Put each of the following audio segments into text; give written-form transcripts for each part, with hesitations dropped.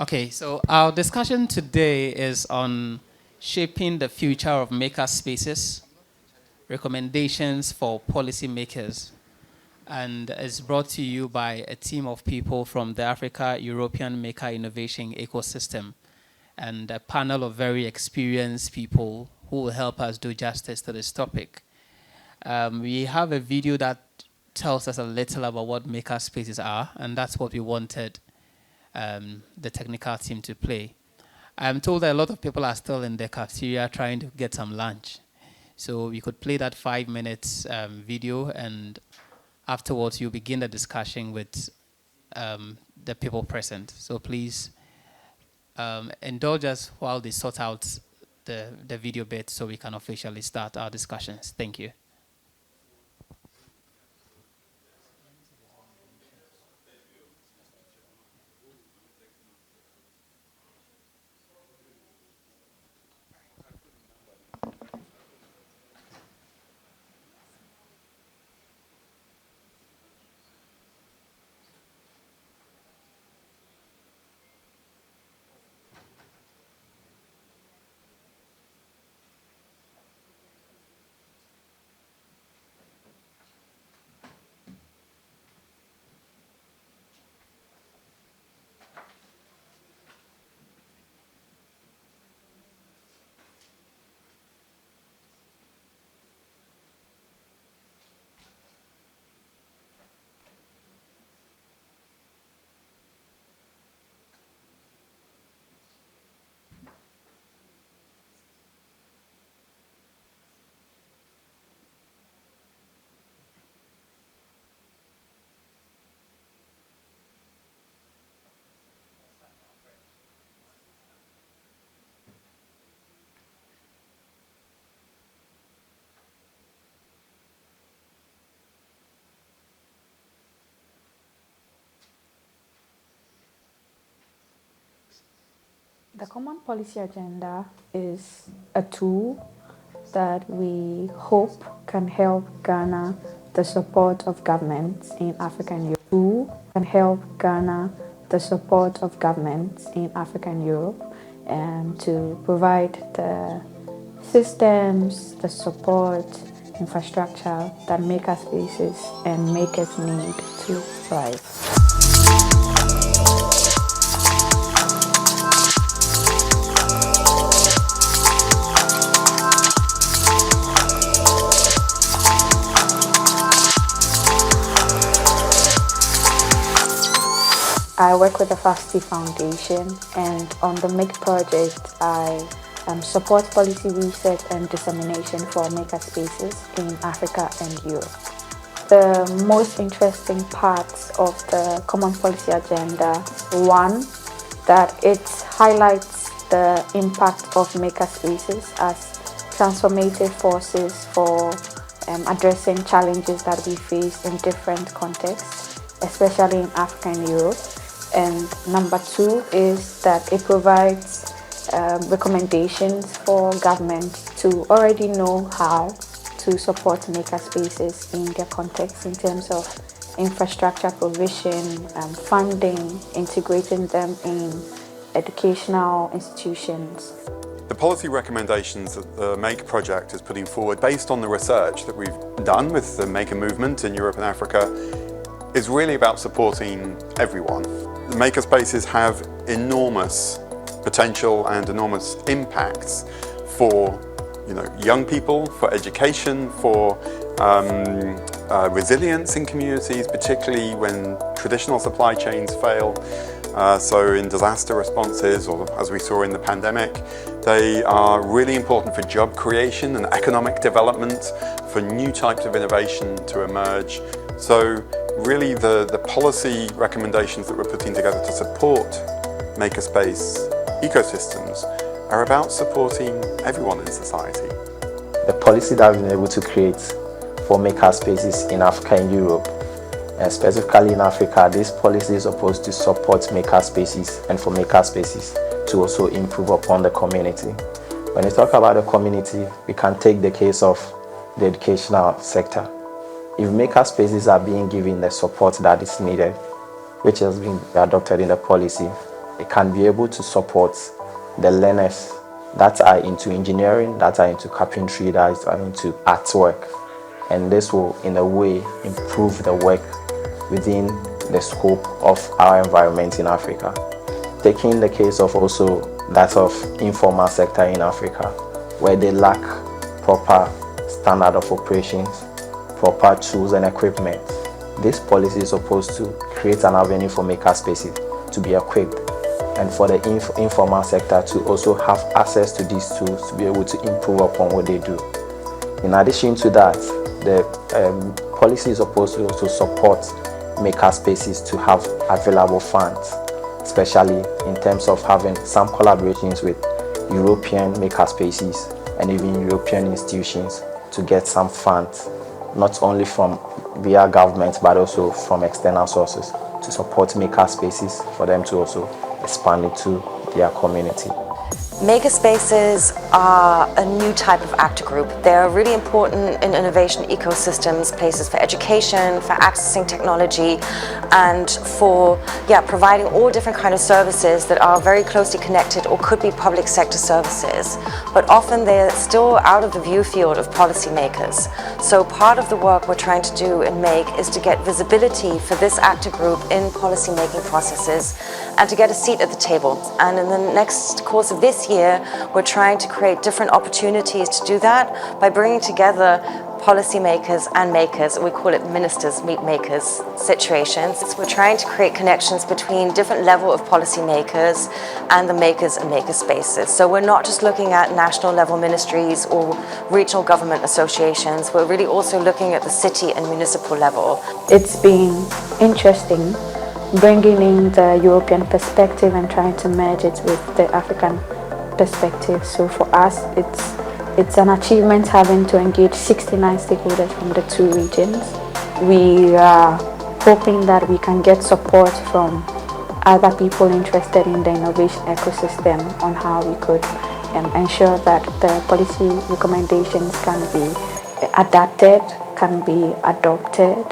Okay, so our discussion today is on shaping the future of makerspaces, recommendations for policymakers, and is brought to you by a team of people from the Africa European Maker Innovation Ecosystem and a panel of very experienced people who will help us do justice to this topic. We have a video that tells us a little about what makerspaces are, and that's what we wanted the technical team to play. I'm told that a lot of people are still in the cafeteria trying to get some lunch. So we could play that 5 minutes video, and afterwards you begin the discussion with the people present. So please indulge us while they sort out the video bit so we can officially start our discussions. Thank you. The Common Policy Agenda is a tool that we hope can help garner the support of governments in Africa and Europe. Can help garner the support of governments in Africa and Europe and to provide the systems, the support, infrastructure that makerspaces and makers need to thrive. I work with the FASTI Foundation, and on the MAKE project, I support policy research and dissemination for makerspaces in Africa and Europe. The most interesting parts of the Common Policy Agenda, one, that it highlights the impact of makerspaces as transformative forces for addressing challenges that we face in different contexts, especially in Africa and Europe. And number two is that it provides recommendations for government to already know how to support makerspaces in their context in terms of infrastructure provision, funding, integrating them in educational institutions. The policy recommendations that the MAKE project is putting forward, based on the research that we've done with the Maker movement in Europe and Africa, is really about supporting everyone. The makerspaces have enormous potential and enormous impacts for young people, for education, for resilience in communities, particularly when traditional supply chains fail. So in disaster responses, or as we saw in the pandemic, they are really important for job creation and economic development, for new types of innovation to emerge. So really the policy recommendations that we're putting together to support makerspace ecosystems are about supporting everyone in society. The policy that we've been able to create for makerspaces in Africa and Europe, and specifically in Africa, this policy is supposed to support makerspaces and for makerspaces to also improve upon the community. When we talk about the community, we can take the case of the educational sector. If makerspaces are being given the support that is needed, which has been adopted in the policy, it can be able to support the learners that are into engineering, that are into carpentry, that are into artwork. And this will, in a way, improve the work within the scope of our environment in Africa. Taking the case of also that of informal sector in Africa, where they lack proper standard of operations, proper tools and equipment. This policy is supposed to create an avenue for makerspaces to be equipped, and for the informal sector to also have access to these tools to be able to improve upon what they do. In addition to that, the policy is supposed to also support makerspaces to have available funds, especially in terms of having some collaborations with European makerspaces and even European institutions to get some funds, not only from via government but also from external sources, to support makerspaces for them to also expand into their community. Makerspaces are a new type of actor group. They're really important in innovation ecosystems, places for education, for accessing technology, and for providing all different kind of services that are very closely connected or could be public sector services. But often they're still out of the view field of policymakers. So part of the work we're trying to do in Make is to get visibility for this actor group in policymaking processes and to get a seat at the table. And in the next course of this year, we're trying to create different opportunities to do that by bringing together policymakers and makers. We call it ministers meet makers situations. We're trying to create connections between different level of policymakers and the makers and makerspaces. So we're not just looking at national level ministries or regional government associations. We're really also looking at the city and municipal level. It's been interesting bringing in the European perspective and trying to merge it with the African perspective. So for us, it's an achievement having to engage 69 stakeholders from the two regions. We are hoping that we can get support from other people interested in the innovation ecosystem on how we could ensure that the policy recommendations can be adapted, can be adopted,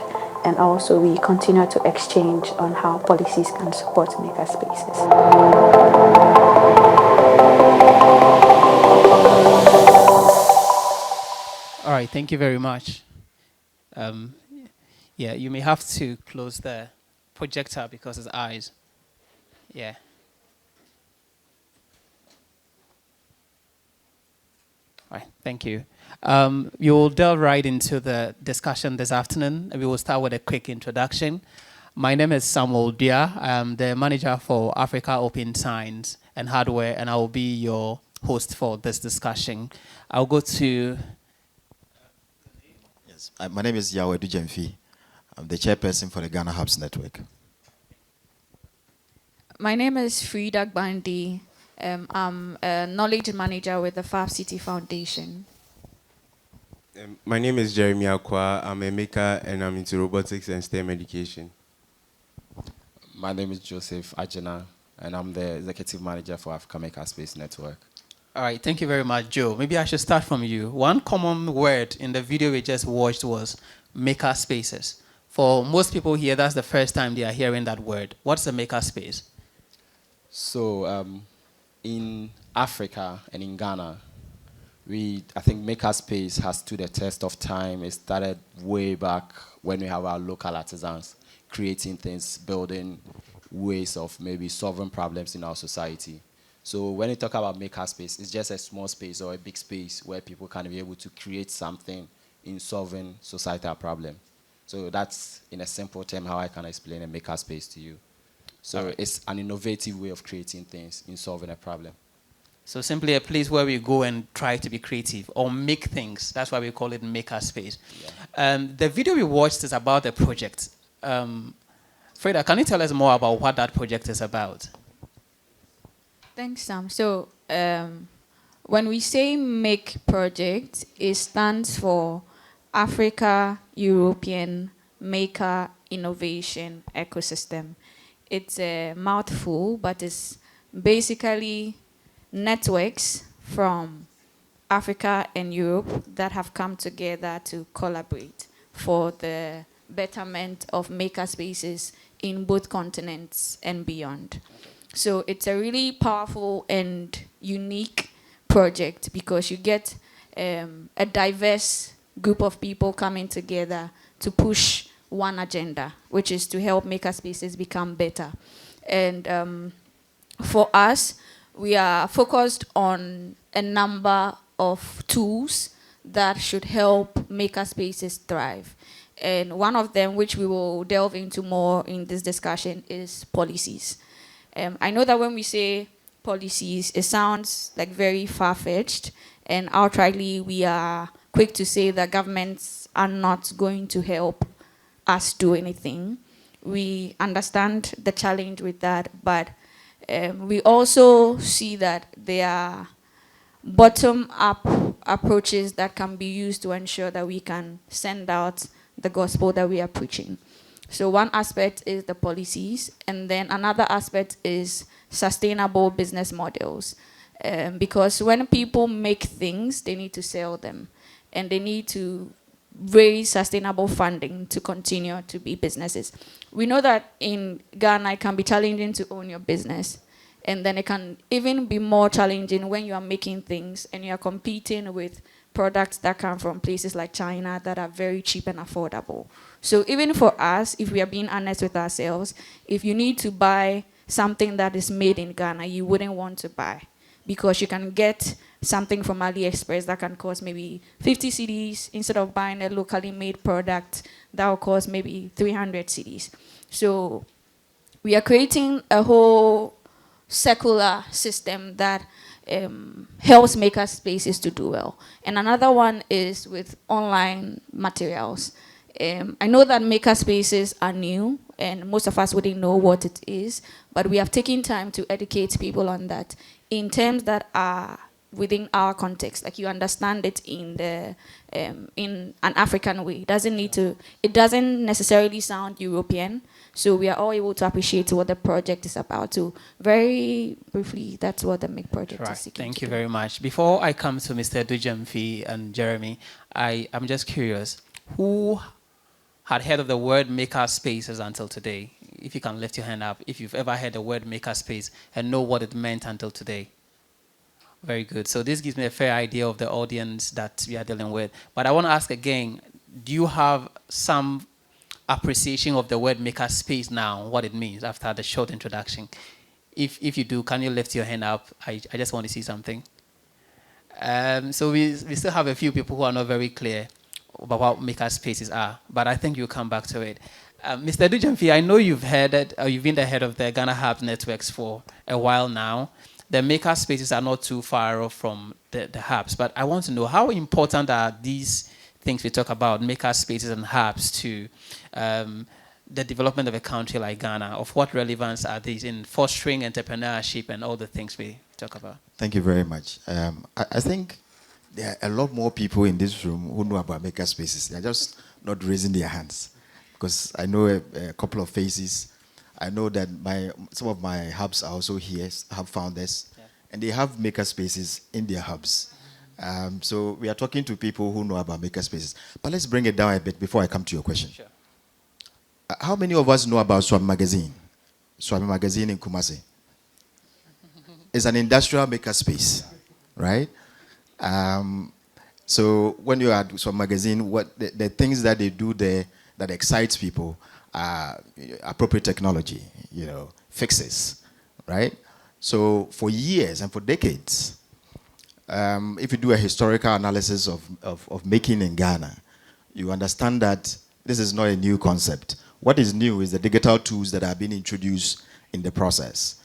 and also we continue to exchange on how policies can support makerspaces. All right, thank you very much. Yeah, you may have to close the projector because it's eyes. Yeah. All right, thank you. We will delve right into the discussion this afternoon. We will start with a quick introduction. My name is Samuel Dia. I'm the manager for Africa Open Science and Hardware, and I will be your host for this discussion. I'll go to... Yes, my name is Yahweh Dujemfi. I'm the chairperson for the Ghana Hubs Network. My name is Frida Gbandi. I'm a knowledge manager with the Five City Foundation. My name is Jeremy Akwa. I'm a maker and I'm into robotics and STEM education. My name is Joseph Ajena and I'm the executive manager for Africa Makerspace Network. All right, thank you very much, Joe. Maybe I should start from you. One common word in the video we just watched was makerspaces. For most people here, that's the first time they are hearing that word. What's a makerspace? So in Africa and in Ghana, I think Makerspace has stood the test of time. It started way back when we have our local artisans creating things, building ways of maybe solving problems in our society. So when you talk about Makerspace, it's just a small space or a big space where people can be able to create something in solving societal problem. So that's, in a simple term, how I can explain a makerspace to you. So it's an innovative way of creating things in solving a problem. So simply a place where we go and try to be creative or make things. That's why we call it makerspace. Yeah. The video we watched is about the project. Freda, can you tell us more about what that project is about? Thanks, Sam. So when we say MAKE project, it stands for Africa European Maker Innovation Ecosystem. It's a mouthful, but it's basically networks from Africa and Europe that have come together to collaborate for the betterment of makerspaces in both continents and beyond. So it's a really powerful and unique project because you get a diverse group of people coming together to push one agenda, which is to help makerspaces become better. And for us, we are focused on a number of tools that should help makerspaces thrive. And one of them, which we will delve into more in this discussion, is policies. I know that when we say policies, it sounds like very far-fetched, and outrightly we are quick to say that governments are not going to help us do anything. We understand the challenge with that, but we also see that there are bottom-up approaches that can be used to ensure that we can send out the gospel that we are preaching. So one aspect is the policies, and then another aspect is sustainable business models. Because when people make things, they need to sell them, and they need to raise sustainable funding to continue to be businesses. We know that in Ghana, it can be challenging to own your business. And then it can even be more challenging when you are making things and you are competing with products that come from places like China that are very cheap and affordable. So even for us, if we are being honest with ourselves, if you need to buy something that is made in Ghana, you wouldn't want to buy, because you can get something from AliExpress that can cost maybe 50 cedis instead of buying a locally made product that will cost maybe 300 cedis. So we are creating a whole secular system that helps makerspaces to do well. And another one is with online materials. I know that makerspaces are new, and most of us wouldn't know what it is, but we have taken time to educate people on that in terms that are within our context. Like, you understand it in the in an African way. It doesn't necessarily sound European. So we are all able to appreciate what the project is about. So very briefly, that's what the Make project is seeking. Thank you very much. Before I come to Mr. Dujemfi and Jeremy, I'm just curious, who had heard of the word makerspaces until today? If you can lift your hand up, if you've ever heard the word makerspace and know what it meant until today. Very good. So this gives me a fair idea of the audience that we are dealing with. But I want to ask again, do you have some appreciation of the word makerspace now, what it means after the short introduction? If you do, can you lift your hand up? I just want to see something. So we still have a few people who are not very clear about what makerspaces are, but I think you'll come back to it. Mr. Dujemfi, I know you've been the head of the Ghana Hub Networks for a while now. The makerspaces are not too far off from the hubs, but I want to know, how important are these things we talk about, makerspaces and hubs, to the development of a country like Ghana? Of what relevance are these in fostering entrepreneurship and all the things we talk about? Thank you very much. I think there are a lot more people in this room who know about makerspaces. They're just not raising their hands, because I know a couple of faces. I know that some of my hubs are also here, hub founders, and they have makerspaces in their hubs. So we are talking to people who know about makerspaces. But let's bring it down a bit before I come to your question. Sure. How many of us know about Swami Magazine? Swami Magazine in Kumasi. It's an industrial makerspace, right? So when you are at Swami Magazine, what the things that they do there that excites people are appropriate technology, fixes, right? So for years and for decades, if you do a historical analysis of making in Ghana, you understand that this is not a new concept. What is new is the digital tools that have been introduced in the process.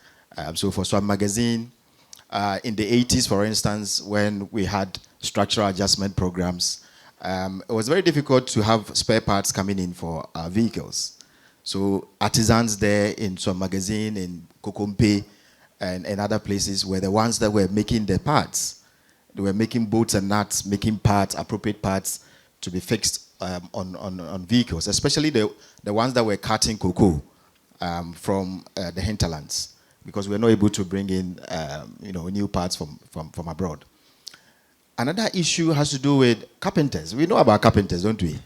So for Swam Magazine, in the 80s, for instance, when we had structural adjustment programs, it was very difficult to have spare parts coming in for our vehicles. So artisans there in Swam Magazine, in Kokompe, and other places were the ones that were making the parts. They were making bolts and nuts, making parts, appropriate parts to be fixed on vehicles, especially the ones that were cutting cocoa from the hinterlands, because we were not able to bring in new parts from abroad. Another issue has to do with carpenters. We know about carpenters, don't we?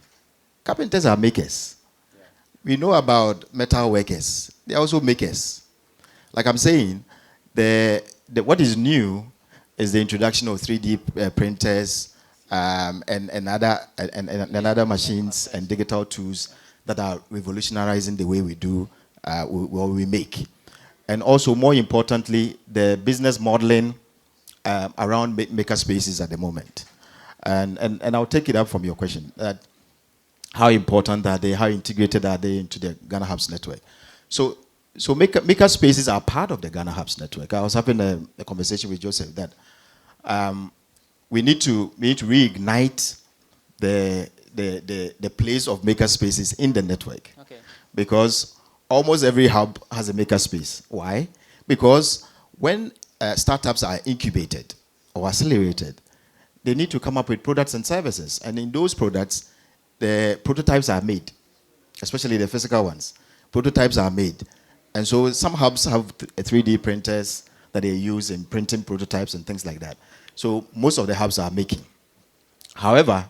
Carpenters are makers. Yeah. We know about metal workers. They are also makers. like I'm saying, what is new is the introduction of 3D printers and other machines and digital tools that are revolutionizing the way we do what we make. And also, more importantly, the business modeling around makerspaces at the moment. And I'll take it up from your question, that how important are they, how integrated are they into the Ghana Hubs network? So makerspaces are part of the Ghana Hubs network. I was having a conversation with Joseph that we need to reignite the place of makerspaces in the network. Okay. Because almost every hub has a makerspace. Why? Because when startups are incubated or accelerated, they need to come up with products and services. And in those products, the prototypes are made, especially the physical ones. Prototypes are made. And so some hubs have 3D printers that they use in printing prototypes and things like that. So most of the hubs are making. However,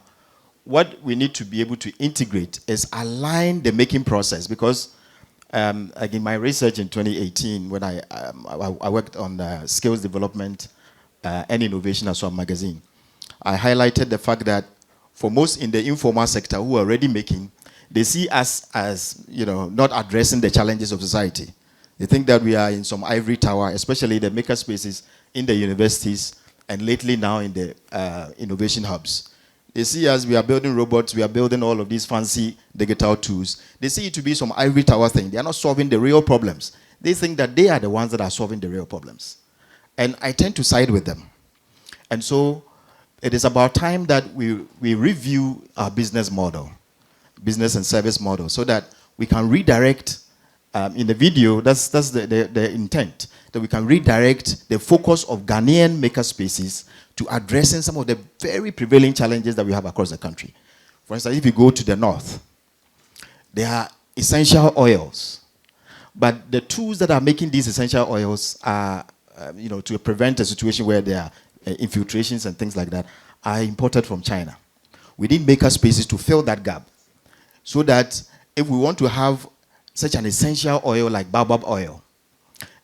what we need to be able to integrate is align the making process, because like in my research in 2018, when I worked on skills development and innovation as well magazine, I highlighted the fact that for most in the informal sector who are already making, they see us as, not addressing the challenges of society. They think that we are in some ivory tower, especially the makerspaces in the universities and lately now in the innovation hubs. They see us, we are building robots, we are building all of these fancy digital tools. They see it to be some ivory tower thing. They are not solving the real problems. They think that they are the ones that are solving the real problems. And I tend to side with them. And so it is about time that we review our business model, business and service model, so that we can redirect, in the video, that's the intent, that we can redirect the focus of Ghanaian makerspaces to addressing some of the very prevailing challenges that we have across the country. For instance, if you go to the north, there are essential oils. But the tools that are making these essential oils are, to prevent a situation where there are infiltrations and things like that, are imported from China. We need makerspaces to fill that gap, so that if we want to have such an essential oil like baobab oil,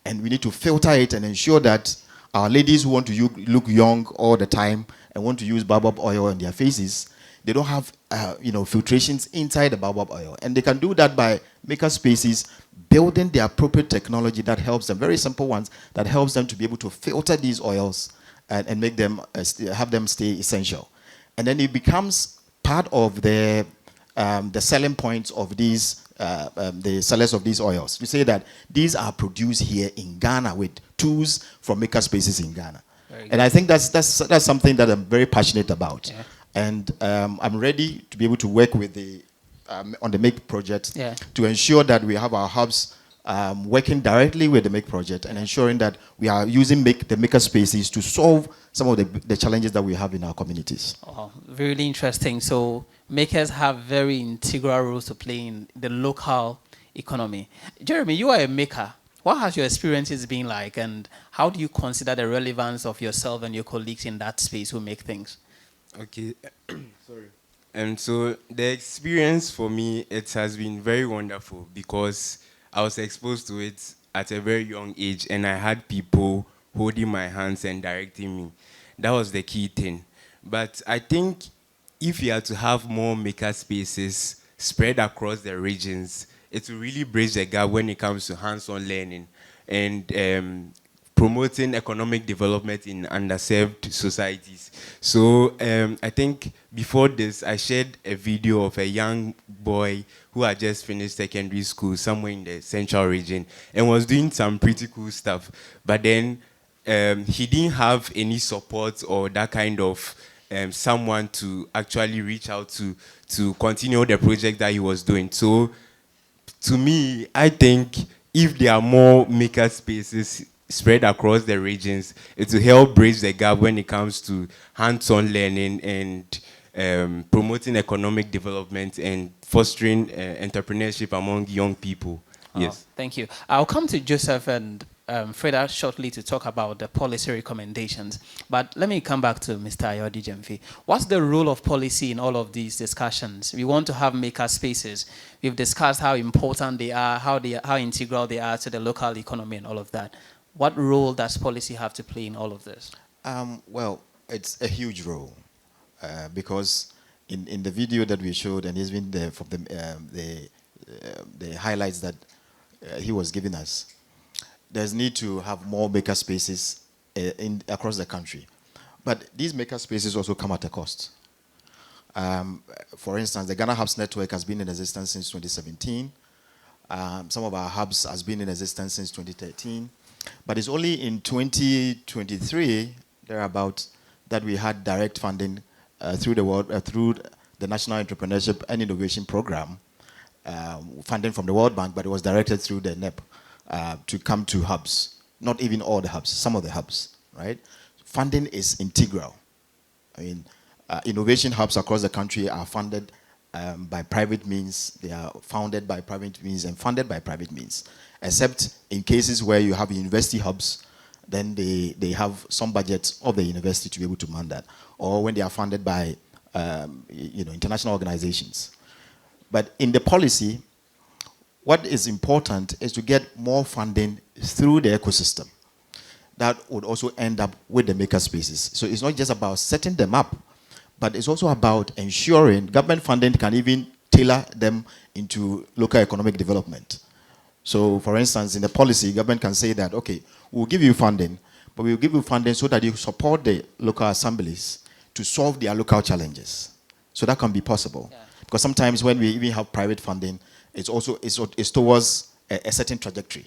and we need to filter it and ensure that our ladies who want to look young all the time and want to use baobab oil on their faces, they don't have filtrations inside the baobab oil. And they can do that by makerspaces building the appropriate technology that helps them, very simple ones, that helps them to be able to filter these oils and make them, have them stay essential. And then it becomes part of the selling points of these, the sellers of these oils. We say that these are produced here in Ghana with tools from makerspaces in Ghana. And I think that's something that I'm very passionate about. Yeah. And I'm ready to be able to work with on the Make project, yeah, to ensure that we have our hubs working directly with the Make project and ensuring that we are using the makerspaces to solve some of the challenges that we have in our communities. Oh, really interesting. So makers have very integral roles to play in the local economy. Jeremy, you are a maker. What has your experiences been like, and how do you consider the relevance of yourself and your colleagues in that space who make things? Okay, sorry. And so the experience for me, it has been very wonderful because I was exposed to it at a very young age, and I had people holding my hands and directing me. That was the key thing. But I think if you are to have more maker spaces spread across the regions, it will really bridge the gap when it comes to hands-on learning and promoting economic development in underserved societies. So I think before this, I shared a video of a young boy who had just finished secondary school somewhere in the central region and was doing some pretty cool stuff. But then he didn't have any support or that kind of someone to actually reach out to continue the project that he was doing. So to me, I think if there are more maker spaces spread across the regions, it will help bridge the gap when it comes to hands-on learning and promoting economic development and fostering entrepreneurship among young people. Yes. Thank you. I'll come to Joseph and Freda shortly to talk about the policy recommendations. But let me come back to Mr. Ayodi Jemfi. What's the role of policy in all of these discussions? We want to have maker spaces. We've discussed how important they are, how integral they are to the local economy and all of that. What role does policy have to play in all of this? Well, it's a huge role because in the video that we showed, and it's been there from the highlights that he was giving us, there's need to have more maker spaces across the country. But these maker spaces also come at a cost. For instance, the Ghana Hubs Network has been in existence since 2017. Some of our hubs has been in existence since 2013. But it's only in 2023, thereabouts, that we had direct funding through the National Entrepreneurship and Innovation Program, funding from the World Bank, but it was directed through the NEP to come to hubs. Not even all the hubs, some of the hubs, right? Funding is integral. I mean, innovation hubs across the country are funded by private means. They are founded by private means and funded by private means, except in cases where you have university hubs, then they have some budget of the university to be able to man that, or when they are funded by international organizations. But in the policy, what is important is to get more funding through the ecosystem. That would also end up with the maker spaces. So it's not just about setting them up, but it's also about ensuring government funding can even tailor them into local economic development. So, for instance, in the policy, government can say that, okay, we'll give you funding, but we'll give you funding so that you support the local assemblies to solve their local challenges. So that can be possible. Yeah. Because sometimes when we even have private funding, it's towards a certain trajectory,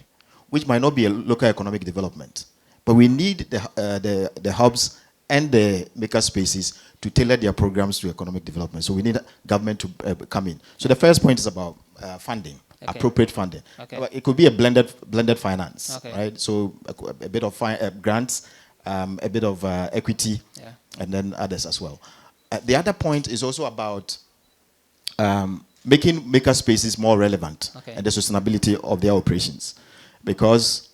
which might not be a local economic development. But we need the hubs and the maker spaces to tailor their programs to economic development. So we need government to come in. So the first point is about funding. Okay. Appropriate funding. Okay. It could be a blended finance, okay, right? So a bit of grants, a bit of equity, yeah, and then others as well. The other point is also about making maker spaces more relevant, okay, and the sustainability of their operations, because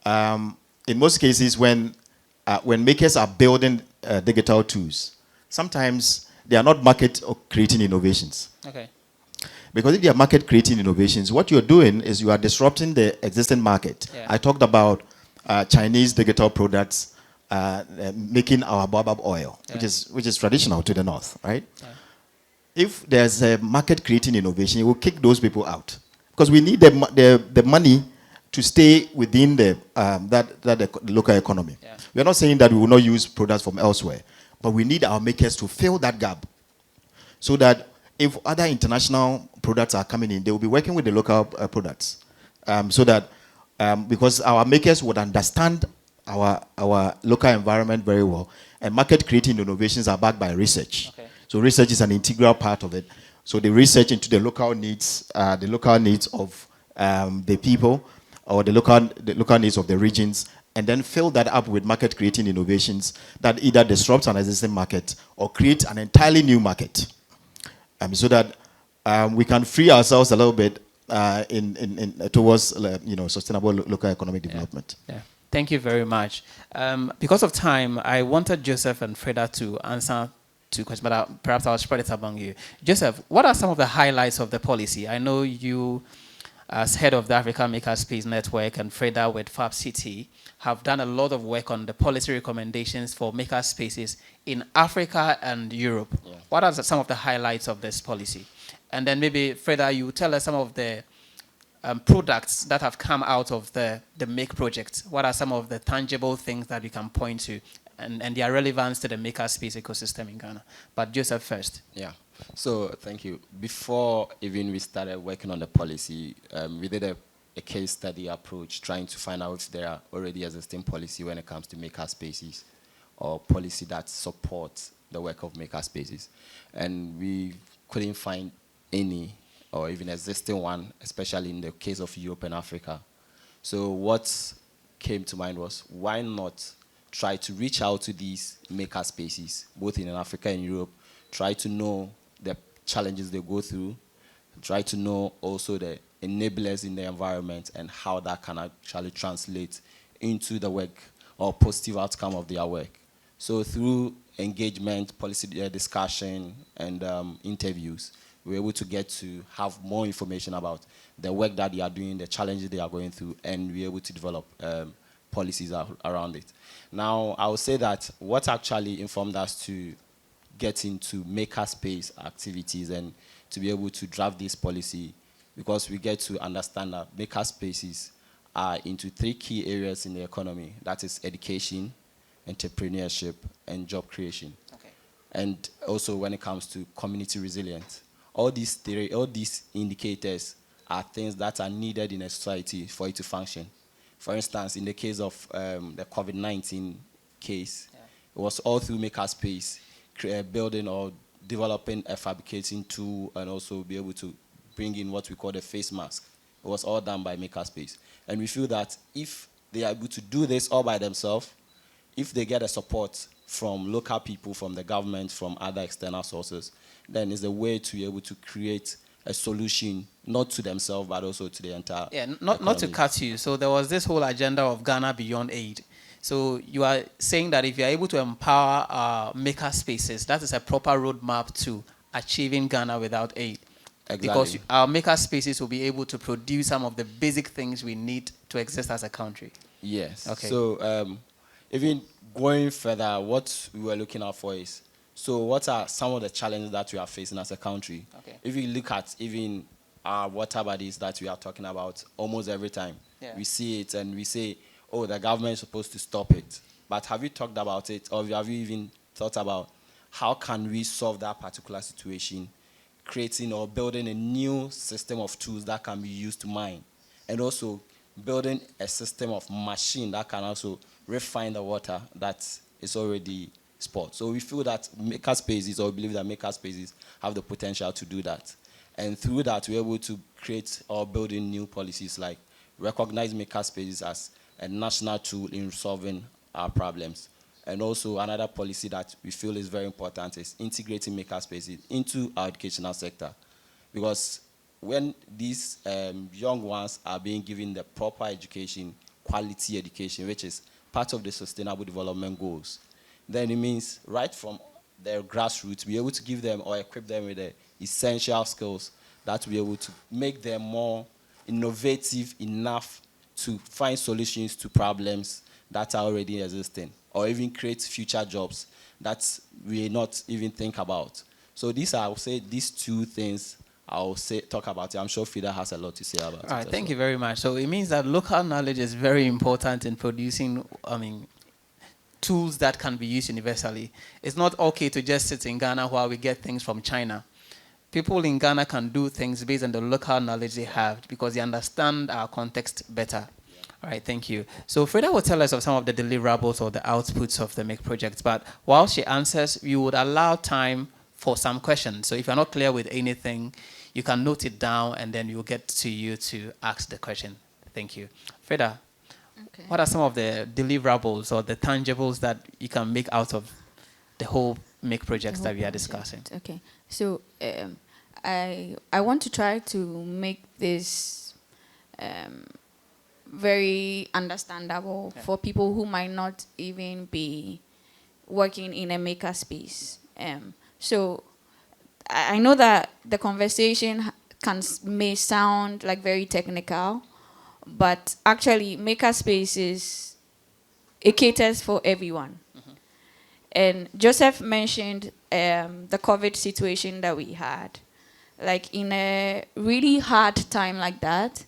in most cases when makers are building digital tools, sometimes they are not market or creating innovations. Okay. Because if you are market creating innovations, what you're doing is you are disrupting the existing market. Yeah. I talked about Chinese digital products making our baobab oil, yeah, which is traditional to the north, right? Yeah. If there's a market creating innovation, it will kick those people out, because we need the money to stay within the local economy. Yeah. We are not saying that we will not use products from elsewhere, but we need our makers to fill that gap, so that if other international products are coming in, they will be working with the local products, so that because our makers would understand our local environment very well, and market creating innovations are backed by research. Okay. So research is an integral part of it. So the research into the local needs of the people, or the local needs of the regions, and then fill that up with market creating innovations that either disrupt an existing market or create an entirely new market. So that we can free ourselves a little bit towards sustainable local economic development. Yeah. Yeah. Thank you very much. Because of time, I wanted Joseph and Freda to answer two questions, but perhaps I'll spread it among you. Joseph, what are some of the highlights of the policy? I know you, as head of the Africa Makerspace Network, and Freda with Fab City, have done a lot of work on the policy recommendations for makerspaces in Africa and Europe. Yeah. What are some of the highlights of this policy? And then maybe, Freda, you tell us some of the products that have come out of the MAKE project. What are some of the tangible things that we can point to, and their relevance to the makerspace ecosystem in Ghana? But Joseph first. Yeah. So thank you. Before even we started working on the policy, we did a case study approach, trying to find out if there are already existing policy when it comes to makerspaces, or policy that supports the work of makerspaces. And we couldn't find any, or even existing one, especially in the case of Europe and Africa. So what came to mind was, why not try to reach out to these makerspaces, both in Africa and Europe, try to know the challenges they go through, try to know also the enablers in the environment and how that can actually translate into the work or positive outcome of their work. So through engagement, policy discussion, and interviews, we're able to get to have more information about the work that they are doing, the challenges they are going through, and we're able to develop policies around it. Now, I would say that what actually informed us to get into makerspace activities and to be able to draft this policy, because we get to understand that makerspaces are into 3 key areas in the economy. That is education, entrepreneurship, and job creation. Okay. And also when it comes to community resilience. All these indicators are things that are needed in a society for it to function. For instance, in the case of the COVID-19 case, it was all through Makerspace, building or developing a fabricating tool and also be able to bring in what we call the face mask. It was all done by Makerspace. And we feel that if they are able to do this all by themselves, if they get a support from local people, from the government, from other external sources, then it's a way to be able to create a solution, not to themselves, but also to the entire not to cut you. So there was this whole agenda of Ghana Beyond Aid. So you are saying that if you are able to empower maker spaces, that is a proper roadmap to achieving Ghana without aid. Exactly. Because our maker spaces will be able to produce some of the basic things we need to exist as a country. Yes. Okay. So even going further, what we were looking out for is, so what are some of the challenges that we are facing as a country? Okay. If you look at even our water bodies that we are talking about almost every time, we see it and we say, oh, the government is supposed to stop it. But have you talked about it, or have you even thought about how can we solve that particular situation, creating or building a new system of tools that can be used to mine, and also building a system of machine that can also refine the water that is already sport. So we feel that makerspaces, or believe that makerspaces have the potential to do that. And through that, we're able to create or build in new policies like recognize makerspaces as a national tool in solving our problems. And also another policy that we feel is very important is integrating makerspaces into our educational sector. Because when these young ones are being given the proper education, quality education, which is part of the Sustainable Development Goals, then it means right from their grassroots, be able to give them or equip them with the essential skills that will be able to make them more innovative enough to find solutions to problems that are already existing, or even create future jobs that we not even think about. So these are, I would say, these 2 things I'll talk about it. I'm sure Fida has a lot to say about it. All right, thank you very much. So it means that local knowledge is very important in producing, tools that can be used universally. It's not okay to just sit in Ghana while we get things from China. People in Ghana can do things based on the local knowledge they have because they understand our context better. All right, thank you. So Freda will tell us of some of the deliverables or the outputs of the MAKE project, but while she answers, we would allow time for some questions. So if you're not clear with anything, you can note it down and then we'll get to you to ask the question. Thank you. Freda, what are some of the deliverables or the tangibles that you can make out of the whole MAKE project that we are discussing? Okay, so I want to try to make this very understandable for people who might not even be working in a maker space. So I know that the conversation may sound like very technical, but actually maker spaces, it caters for everyone. And Joseph mentioned the COVID situation that we had. Like in a really hard time like that,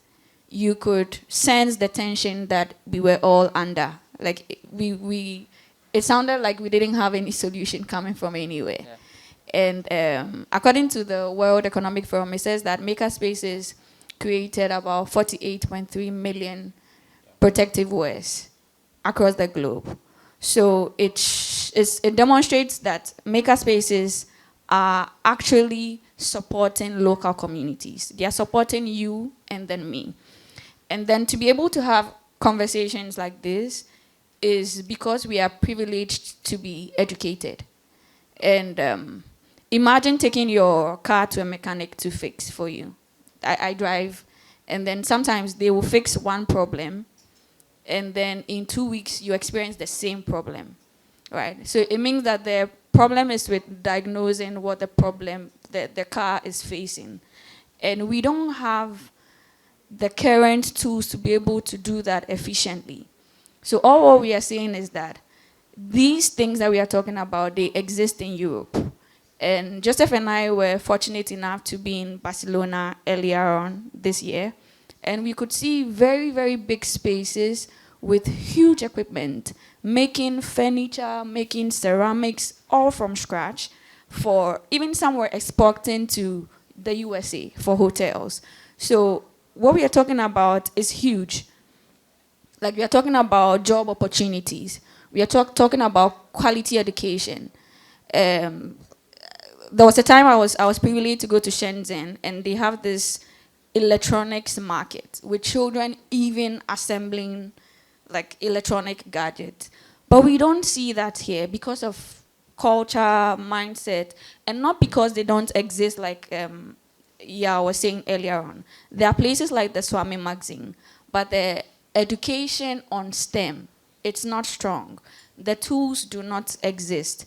you could sense the tension that we were all under. Like it sounded like we didn't have any solution coming from anywhere. Yeah. And according to the World Economic Forum, it says that makerspaces created about 48.3 million protective wears across the globe. So it demonstrates that makerspaces are actually supporting local communities. They are supporting you and then me. And then to be able to have conversations like this is because we are privileged to be educated. And imagine taking your car to a mechanic to fix for you. I drive, and then sometimes they will fix one problem, and then in 2 weeks you experience the same problem, right? So it means that the problem is with diagnosing what the problem that the car is facing. And we don't have the current tools to be able to do that efficiently. So all what we are saying is that these things that we are talking about, they exist in Europe. And Joseph and I were fortunate enough to be in Barcelona earlier on this year. And we could see very, very big spaces with huge equipment, making furniture, making ceramics, all from scratch. For even some were exporting to the USA for hotels. So what we are talking about is huge. Like, we are talking about job opportunities. We are talking about quality education. There was a time I was privileged to go to Shenzhen, and they have this electronics market with children even assembling like electronic gadgets. But we don't see that here because of culture, mindset, and not because they don't exist like I was saying earlier on. There are places like the Swami magazine, but the education on STEM, it's not strong. The tools do not exist.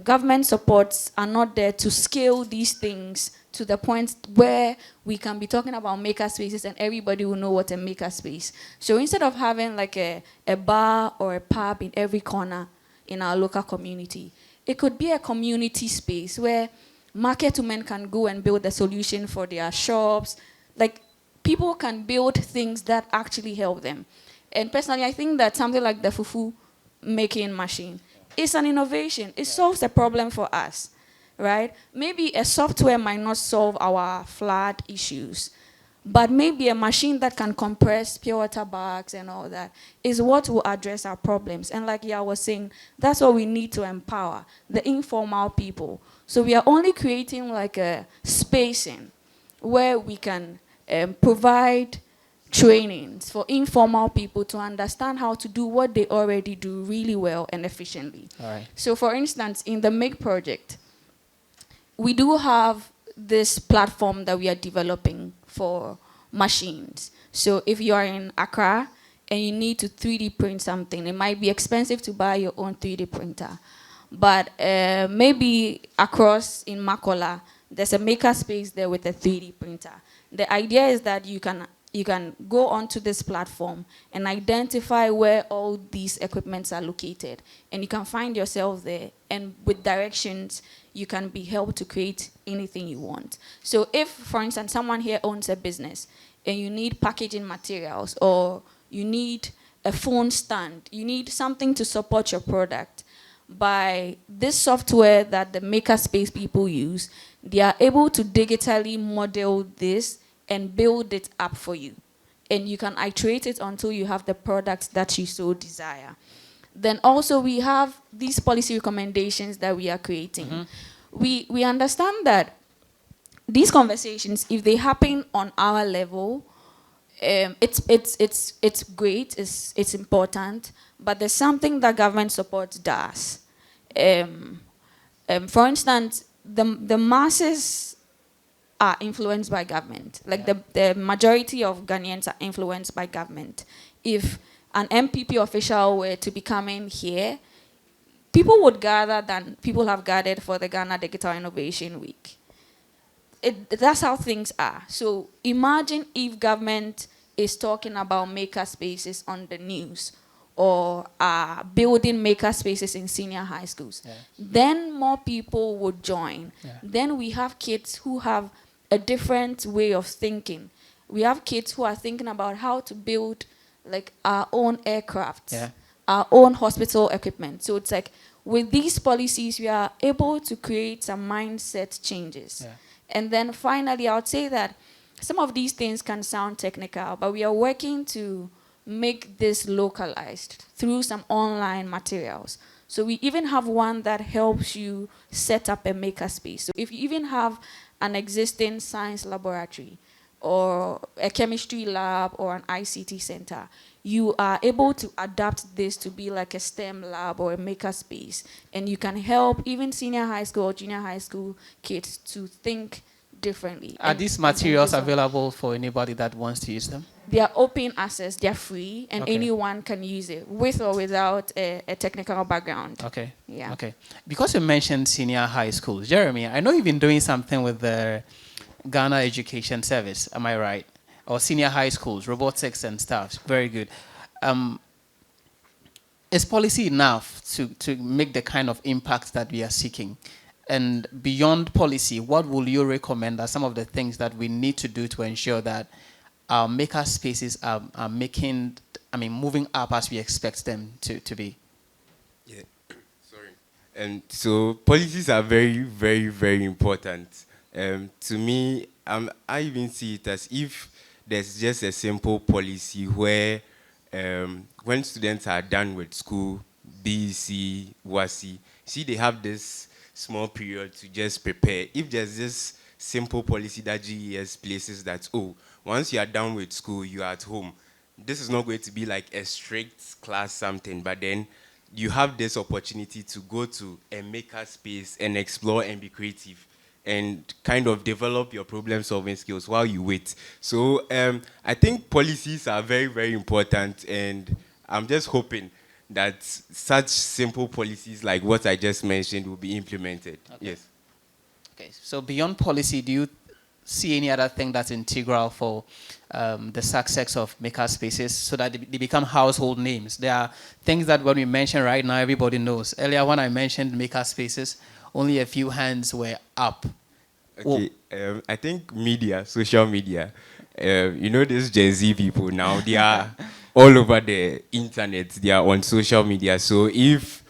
Government supports are not there to scale these things to the point where we can be talking about makerspaces and everybody will know what a makerspace. So instead of having like a bar or a pub in every corner in our local community, it could be a community space where market women can go and build a solution for their shops. Like, people can build things that actually help them. And personally, I think that something like the fufu making machine, it's an innovation. It solves a problem for us, right? Maybe a software might not solve our flood issues, but maybe a machine that can compress pure water bags and all that is what will address our problems. And like I was saying, that's what we need to empower, the informal people. So we are only creating like a spacing where we can provide trainings for informal people to understand how to do what they already do really well and efficiently. All right. So for instance, in the Make project, we do have this platform that we are developing for machines. So if you are in Accra and you need to 3D print something, it might be expensive to buy your own 3D printer. But maybe across in Makola, there's a makerspace there with a 3D printer. The idea is that you can go onto this platform and identify where all these equipments are located. And you can find yourself there. And with directions, you can be helped to create anything you want. So if, for instance, someone here owns a business and you need packaging materials, or you need a phone stand, you need something to support your product, by this software that the Makerspace people use, they are able to digitally model this and build it up for you. And you can iterate it until you have the product that you so desire. Then also we have these policy recommendations that we are creating. Mm-hmm. We understand that these conversations, if they happen on our level, it's great, it's important, but there's something that government support does. For instance, the masses are influenced by government. Like the majority of Ghanaians are influenced by government. If an MPP official were to be coming here, people would gather than people have gathered for the Ghana Digital Innovation Week. That's how things are. So imagine if government is talking about makerspaces on the news, or building makerspaces in senior high schools. Yeah. Then more people would join. Yeah. Then we have kids who have a different way of thinking. We have kids who are thinking about how to build like our own aircraft, our own hospital equipment. So it's like, with these policies, we are able to create some mindset changes. Yeah. And then finally, I would say that some of these things can sound technical, but we are working to make this localized through some online materials. So we even have one that helps you set up a makerspace. So if you even have an existing science laboratory or a chemistry lab or an ICT center, you are able to adapt this to be like a STEM lab or a makerspace. And you can help even senior high school or junior high school kids to think differently. Are And these you can materials design. available for anybody that wants to use them? They are open access, they're free, and Okay. anyone can use it, with or without a technical background. Okay. Yeah. Okay. Because you mentioned senior high schools, Jeremy, I know you've been doing something with the Ghana Education Service. Am I right? Or senior high schools, robotics and stuff. Very good. Is policy enough to make the kind of impact that we are seeking? And beyond policy, what will you recommend are some of the things that we need to do to ensure that our maker spaces are making, moving up as we expect them to be? Yeah, sorry. And so policies are very, very, very important. To me, I even see it as if there's just a simple policy where when students are done with school, BC, WASI, see they have this small period to just prepare. If there's this simple policy that GES places that, oh, once you are done with school, you are at home. This is not going to be like a strict class something, but then you have this opportunity to go to a maker space and explore and be creative and kind of develop your problem solving skills while you wait. So I think policies are very, very important, and I'm just hoping that such simple policies like what I just mentioned will be implemented. Okay. Yes. Okay, so beyond policy, do you see any other thing that's integral for the success of maker spaces so that they become household names? There are things that when we mention right now, everybody knows. Earlier when I mentioned maker spaces, only a few hands were up. Okay, I think media, social media, you know these Gen Z people now, they are all over the internet, they are on social media. So if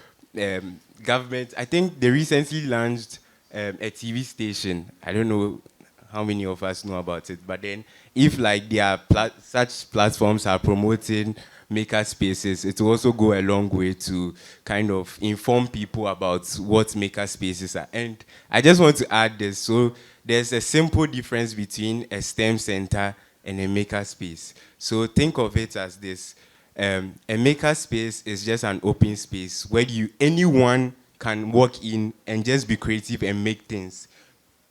government, I think they recently launched a TV station. I don't know how many of us know about it, but then if like such platforms are promoting maker spaces, it will also go a long way to kind of inform people about what maker spaces are. And I just want to add this. So there's a simple difference between a STEM center and a maker space. So think of it as this. A maker space is just an open space where anyone can walk in and just be creative and make things.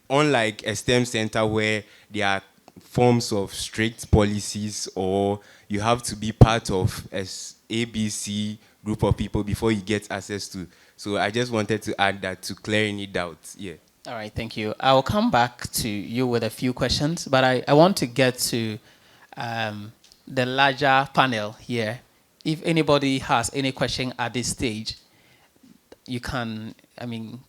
Unlike a STEM center where there are forms of strict policies, or you have to be part of a ABC group of people before you get access to. So I just wanted to add that to clear any doubts. Yeah. All right, thank you. I'll come back to you with a few questions, but I want to get to the larger panel here. If anybody has any question at this stage, you can,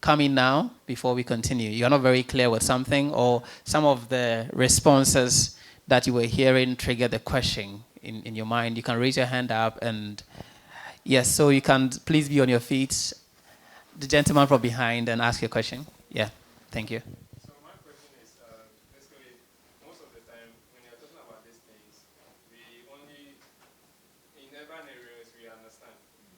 come in now before we continue. You're not very clear with something, or some of the responses that you were hearing trigger the question in your mind. You can raise your hand up, and yes, so you can please be on your feet. The gentleman from behind, and ask your question. Yeah, thank you. So my question is, basically, most of the time when you're talking about these things, we only, in urban areas, we understand.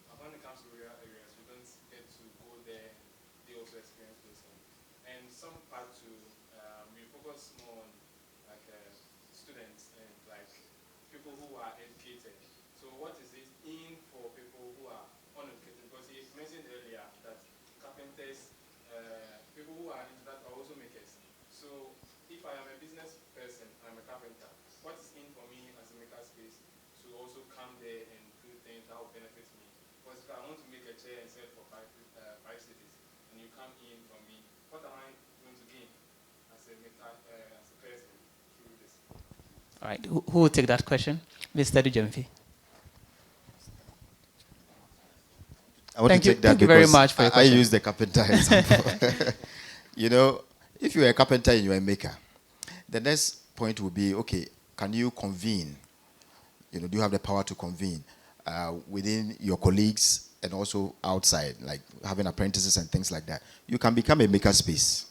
But when it comes to rural areas, we don't get to go there and they also experience those things. And some part too, we focus more on like students and like people who are educated. So what is it in for people who are uneducated? Because he mentioned earlier that carpenters, people who are into that are also makers. So if I am a business person, I'm a carpenter, what is in for me as a maker space to also come there and do things that will benefit me? Because if I want to make a chair and sell it for five cities, and you come in from me, what am I going to gain as a maker, as a person through this? All right, who will take that question? Mr. Dujemfi. I want Thank to you. take that Thank you very because much for your I question. use the carpenter example. You know, if you're a carpenter and you're a maker, the next point will be, okay, can you convene? You know, do you have the power to convene within your colleagues and also outside, like having apprentices and things like that? You can become a maker space.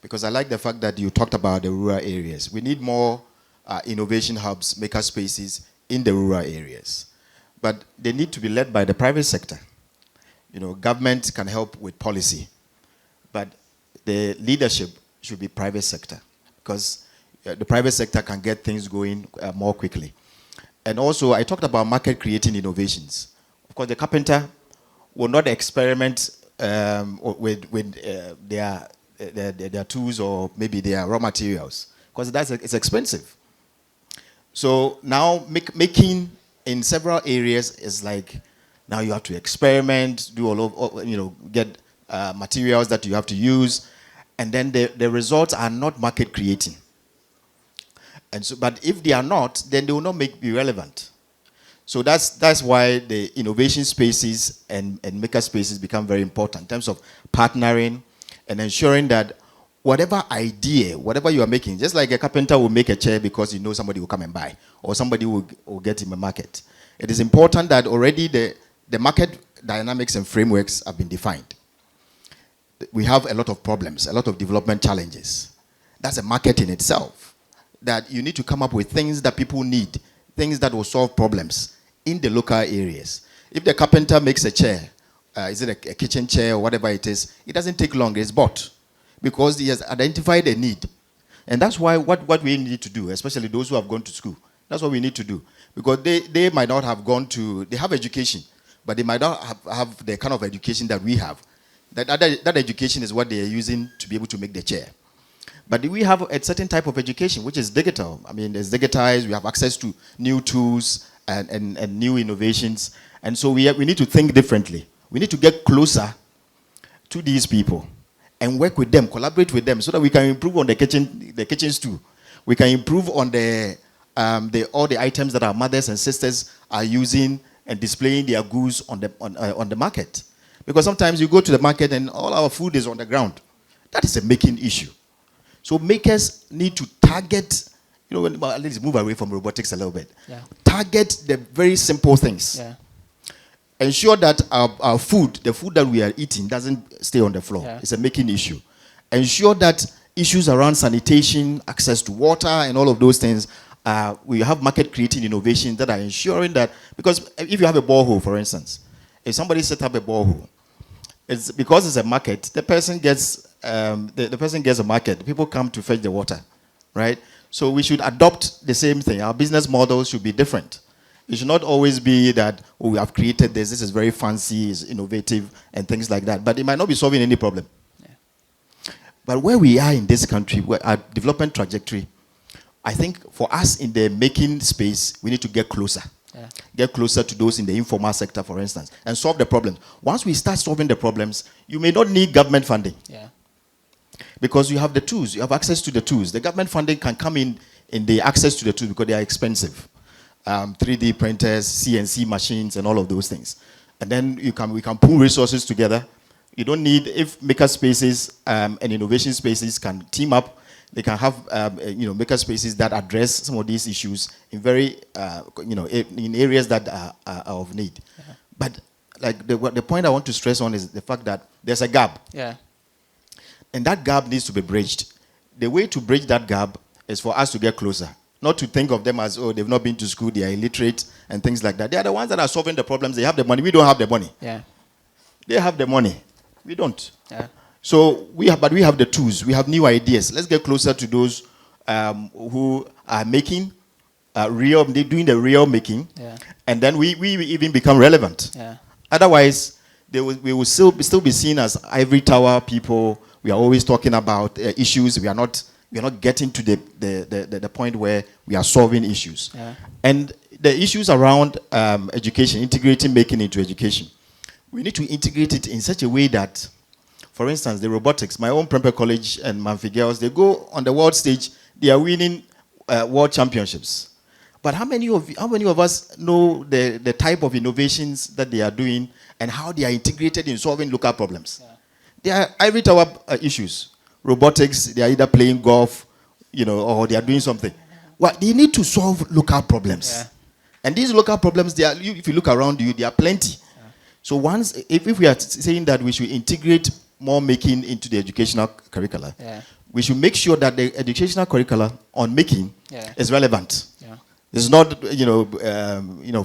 Because I like the fact that you talked about the rural areas. We need more innovation hubs, maker spaces in the rural areas. But they need to be led by the private sector. You know, government can help with policy, but the leadership should be private sector, because the private sector can get things going more quickly. And also, I talked about market creating innovations. Of course, the carpenter will not experiment with their their tools or maybe their raw materials, because it's expensive. So now making in several areas is like, now you have to experiment, do get materials that you have to use, and then the results are not market creating. And so, but if they are not, then they will not be relevant. So that's why the innovation spaces and maker spaces become very important in terms of partnering and ensuring that whatever idea, whatever you are making, just like a carpenter will make a chair because he knows somebody will come and buy, or somebody will get him a market. It is important that already the market dynamics and frameworks have been defined. We have a lot of problems, a lot of development challenges. That's a market in itself. That you need to come up with things that people need, things that will solve problems in the local areas. If the carpenter makes a chair, is it a kitchen chair or whatever it is, it doesn't take long, it's bought. Because he has identified a need. And that's why what we need to do, especially those who have gone to school, that's what we need to do. Because they might not have gone to, they have education, but they might not have the kind of education that we have. That education is what they are using to be able to make the chair. But we have a certain type of education, which is digital. I mean, it's digitized, we have access to new tools and new innovations. And so we need to think differently. We need to get closer to these people and work with them, collaborate with them, so that we can improve on the kitchens too. We can improve on all the items that our mothers and sisters are using and displaying their goods on the market. Because sometimes you go to the market and all our food is on the ground. That is a making issue. So makers need to target, at least move away from robotics a little bit. Yeah. Target the very simple things. Yeah. Ensure that our food, the food that we are eating, doesn't stay on the floor. Yeah. It's a making issue. Ensure that issues around sanitation, access to water, and all of those things, we have market creating innovations that are ensuring that, because if you have a borehole, for instance, if somebody set up a borehole, it's because it's a market, the person gets a market. People come to fetch the water, right? So we should adopt the same thing. Our business models should be different. It should not always be that, oh, we have created this is very fancy, it's innovative, and things like that. But it might not be solving any problem. Yeah. But where we are in this country, our development trajectory, I think for us in the making space, we need to get closer. Yeah. Get closer to those in the informal sector, for instance, and solve the problems. Once we start solving the problems, you may not need government funding. Yeah. Because you have the tools, you have access to the tools. The government funding can come in the access to the tools because they are expensive. 3D printers, CNC machines, and all of those things. And then we can pool resources together. You don't need, if maker spaces and innovation spaces can team up, they can have maker spaces that address some of these issues in very in areas that are of need. Yeah. But like the point I want to stress on is the fact that there's a gap. Yeah. And that gap needs to be bridged. The way to bridge that gap is for us to get closer. Not to think of them as, oh, they've not been to school, they are illiterate, and things like that. They are the ones that are solving the problems. They have the money. We don't have the money. Yeah. They have the money. We don't. Yeah. So we have the tools. We have new ideas. Let's get closer to those who are making they're doing the real making. Yeah. And then we even become relevant. Yeah. Otherwise, we will still be seen as ivory tower people. We are always talking about issues. We are not getting to the point where we are solving issues. Yeah. And the issues around education, integrating making into education, we need to integrate it in such a way that, for instance, the robotics, my own Prempeh College and Manfi girls, they go on the world stage, they are winning world championships. But how many of us know the type of innovations that they are doing and how they are integrated in solving local problems? Yeah. They are ivory tower issues. Robotics, they are either playing golf, or they are doing something. Well, they need to solve local problems. Yeah. And these local problems, if you look around you, there are plenty. Yeah. So if we are saying that we should integrate more making into the educational curricula, yeah, we should make sure that the educational curricula on making is relevant. Yeah. It's not,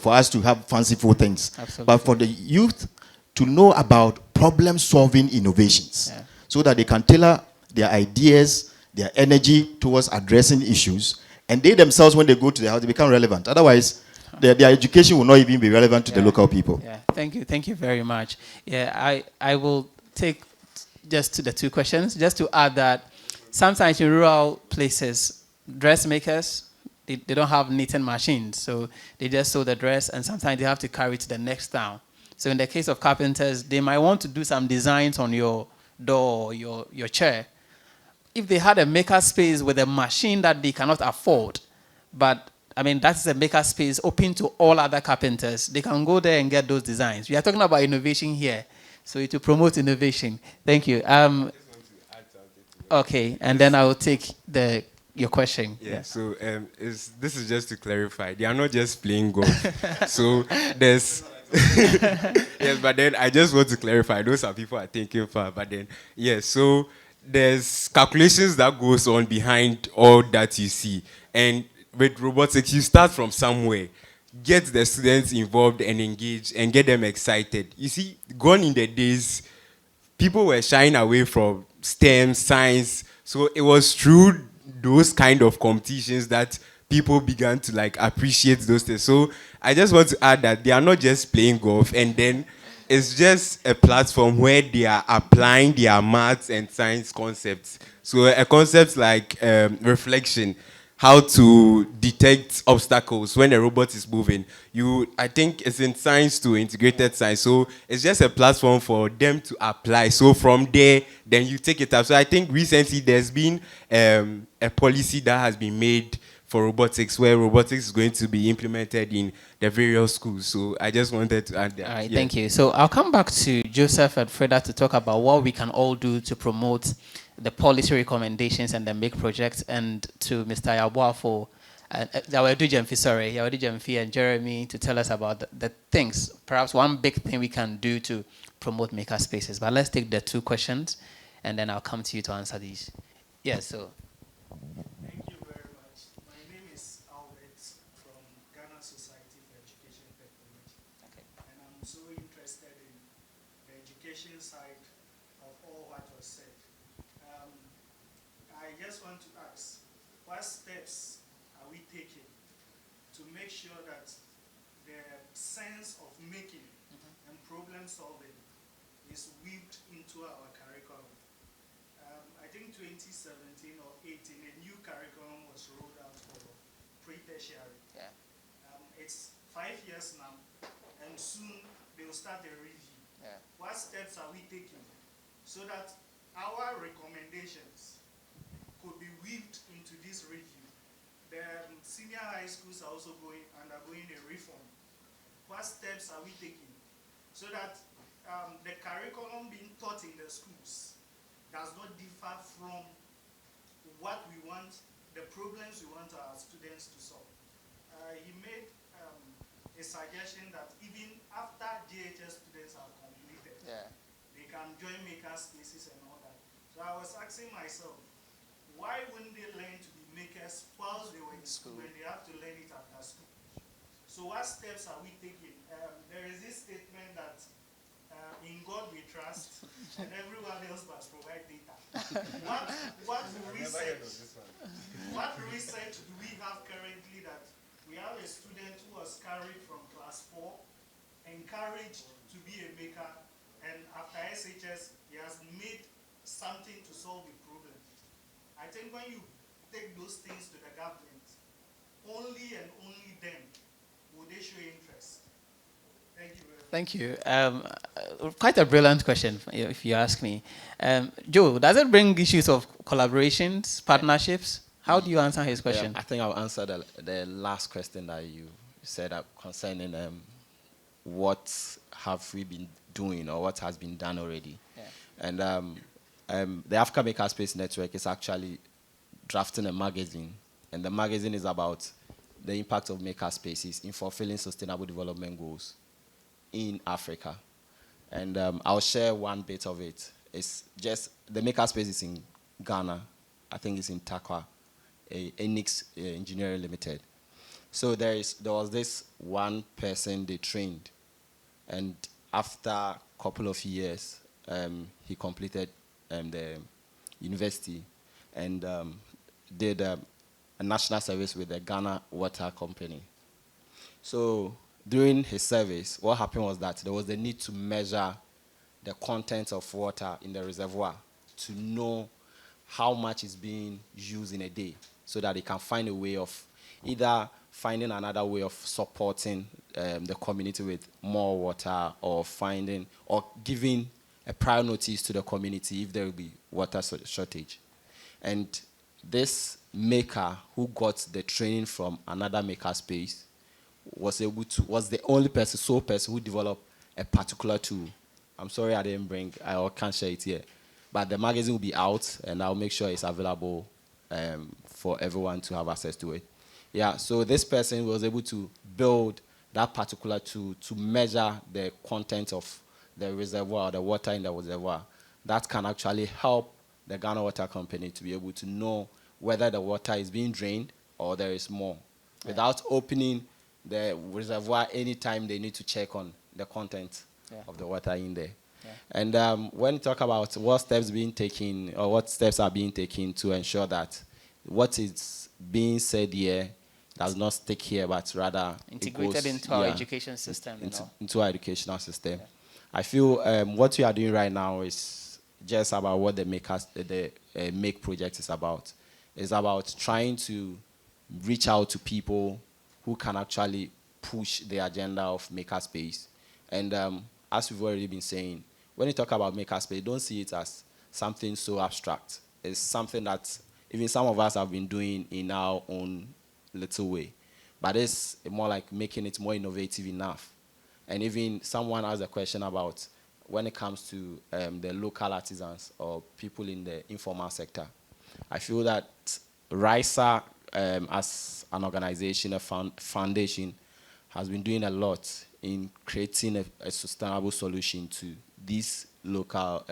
for us to have fanciful things. Absolutely. But for the youth to know about problem-solving innovations, yeah, so that they can tailor their ideas, their energy towards addressing issues, and they themselves, when they go to the house, they become relevant. Otherwise, their education will not even be relevant to the local people. Yeah, thank you very much. Yeah, I will take just to the two questions, just to add that sometimes in rural places, dressmakers, they don't have knitting machines, so they just sew the dress, and sometimes they have to carry it to the next town. So in the case of carpenters, they might want to do some designs on your door or your chair. If they had a maker space with a machine that they cannot afford, but I mean, that's a maker space open to all other carpenters, they can go there and get those designs. We are talking about innovation here, so to promote innovation. Thank you. Okay, and then I will take your question. Yeah, so this is just to clarify. They are not just playing golf. So there's... yes, but then I just want to clarify. Those are people are thinking far. But then, yes, so there's calculations that goes on behind all that you see. And with robotics, you start from somewhere. Get the students involved and engaged and get them excited. You see, gone in the days, people were shying away from STEM, science. So it was through those kind of competitions that people began to like appreciate those things. So I just want to add that they are not just playing golf, and then it's just a platform where they are applying their maths and science concepts. So a concept like reflection, how to detect obstacles when a robot is moving. I think it's in science to integrated science. So it's just a platform for them to apply. So from there, then you take it up. So I think recently there's been a policy that has been made for robotics, where robotics is going to be implemented in the various schools. So I just wanted to add that. All right, thank you. So I'll come back to Joseph and Freda to talk about what we can all do to promote the policy recommendations and the MAKE project, and to Mr. Yabua for Yawedu Jemfi and Jeremy to tell us about the things, perhaps one big thing we can do to promote Makerspaces. But let's take the two questions, and then I'll come to you to answer these. Yes, so. Thank you very much. My name is Albert from Ghana Society for Education Technology. Okay. And I'm so interested in the education side of all what was said. I just want to ask, what steps are we taking to make sure that the sense of making and problem solving is weaved into our curriculum? I think 2017 or 18, a new curriculum was rolled out for pre-tertiary. Yeah. It's 5 years now, and soon they'll start a review. Yeah. What steps are we taking so that our recommendations could be weaved into this review? The senior high schools are also undergoing a reform. What steps are we taking so that the curriculum being taught in the schools does not differ from what we want, the problems we want our students to solve? He made a suggestion that even after JHS students are completed, they can join Makerspaces and all that. So I was asking myself, why wouldn't they learn to be makers whilst they were in school when they have to learn it after school? So what steps are we taking? There is this statement that in God we trust, and everyone else must provide data. What research do we have currently that we have a student who was carried from class 4, encouraged to be a maker, and after SHS, he has made something to solve the problem? I think when you take those things to the government, only and only then will they show interest. Thank you very much. Thank you. Quite a brilliant question, if you ask me. Joe, does it bring issues of collaborations, partnerships? How do you answer his question? I think I'll answer the last question that you said concerning what have we been doing or what has been done already. Yeah. And the Africa Makerspace Network is actually drafting a magazine, and the magazine is about the impact of makerspaces in fulfilling sustainable development goals in Africa. And I'll share one bit of it. It's just the makerspace in Ghana. I think it's in Takwa, Enix Engineering Limited. So there was this one person they trained, and after a couple of years, he completed the university and did a national service with the Ghana Water Company. So during his service, what happened was that there was the need to measure the content of water in the reservoir to know how much is being used in a day, so that they can find a way of either finding another way of supporting the community with more water, or finding or giving a prior notice to the community if there will be water shortage. And this maker who got the training from another makerspace was the only person, sole person, who developed a particular tool. I'm sorry I didn't bring, I can't share it here, but the magazine will be out, and I'll make sure it's available for everyone to have access to it. Yeah, so this person was able to build that particular tool to measure the content of the reservoir, the water in the reservoir. That can actually help the Ghana Water Company to be able to know whether the water is being drained or there is more, without opening the reservoir anytime they need to check on the content of the water in there. And when you talk about what steps being taken, or what steps are being taken to ensure that what is being said here does not stick here, but rather integrated it goes, into our education system. into our educational system. I feel what we are doing right now is just about what the Make project is about. It's about trying to reach out to people who can actually push the agenda of Makerspace. And as we've already been saying, when you talk about Makerspace, don't see it as something so abstract. It's something that even some of us have been doing in our own little way. But it's more like making it more innovative enough. And even someone asked a question about when it comes to the local artisans or people in the informal sector. I feel that RISA, as an organization, a foundation, has been doing a lot in creating a sustainable solution to these local